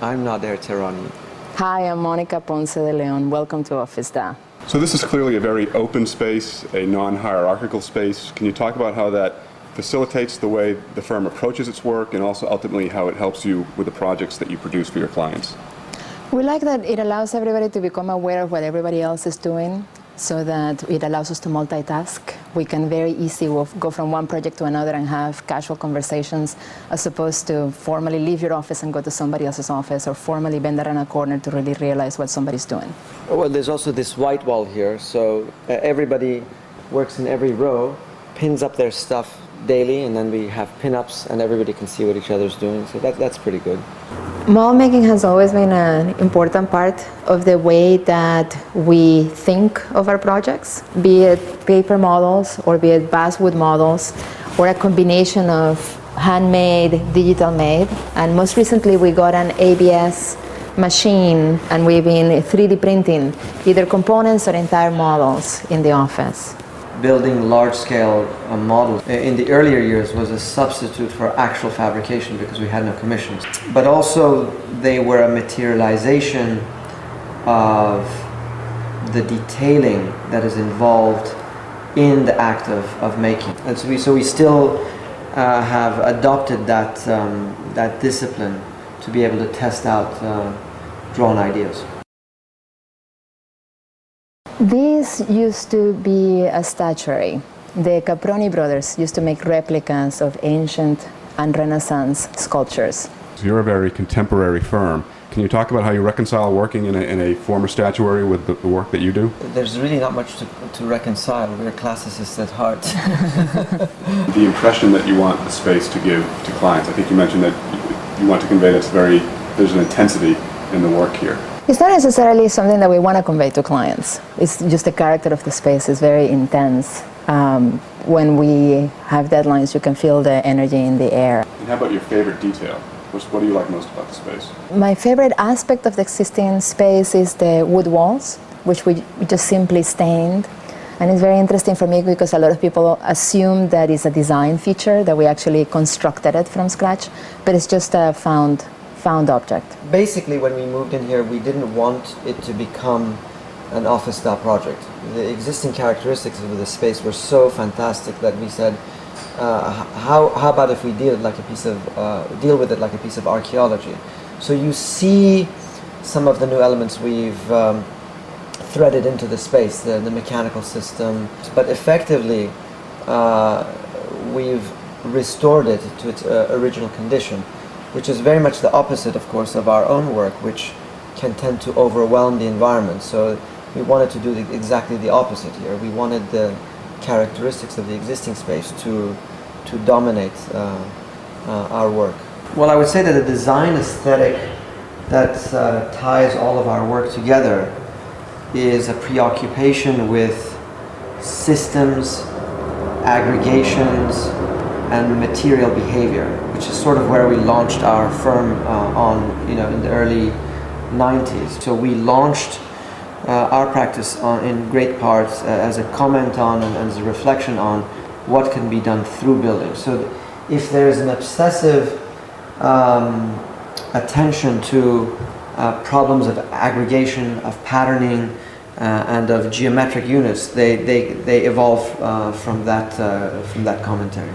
I'm Nader Terani. Hi, I'm Monica Ponce de Leon. Welcome to OfficeDA. So this is clearly a very open space, a non-hierarchical space. Can you talk about how that facilitates the way the firm approaches its work and also ultimately how it helps you with the projects that you produce for your clients? We like that it allows everybody to become aware of what everybody else is doing, so that it allows us to multitask. We can very easily go from one project to another and have casual conversations, as opposed to formally leave your office and go to somebody else's office, or formally bend around a corner to really realize what somebody's doing. Well, there's also this white wall here, so everybody works in every row, pins up their stuff daily, and then we have pin-ups and everybody can see what each other's doing, so that's pretty good. Model making has always been an important part of the way that we think of our projects, be it paper models or be it basswood models, or a combination of handmade, digital made. And most recently we got an ABS machine and we've been 3D printing either components or entire models in the office. Building large-scale models in the earlier years was a substitute for actual fabrication because we had no commissions. But also they were a materialization of the detailing that is involved in the act of making. And so we still have adopted that discipline to be able to test out drawn ideas. This used to be a statuary. The Caproni brothers used to make replicas of ancient and Renaissance sculptures. So you're a very contemporary firm. Can you talk about how you reconcile working in a former statuary with the work that you do? There's really not much to reconcile. We're classicists at heart. The impression that you want the space to give to clients, I think you mentioned that you want to convey there's an intensity in the work here. It's not necessarily something that we want to convey to clients. It's just the character of the space is very intense. When we have deadlines, you can feel the energy in the air. And how about your favorite detail? What do you like most about the space? My favorite aspect of the existing space is the wood walls, which we just simply stained. And it's very interesting for me because a lot of people assume that it's a design feature, that we actually constructed it from scratch, but it's just a found object. Basically, when we moved in here, we didn't want it to become an OfficeDA project. The existing characteristics of the space were so fantastic that we said, how about if we deal with it like a piece of archaeology? So you see some of the new elements we've threaded into the space, the mechanical system, but effectively we've restored it to its original condition, which is very much the opposite, of course, of our own work, which can tend to overwhelm the environment. So we wanted to do exactly the opposite here. We wanted the characteristics of the existing space to dominate our work. Well, I would say that the design aesthetic that ties all of our work together is a preoccupation with systems, aggregations, and material behavior, which is sort of where we launched our firm in the early 90s. So we launched our practice in great part as a comment on and as a reflection on what can be done through building. So if there's an obsessive attention to problems of aggregation, of patterning, and of geometric units, they evolve from that commentary.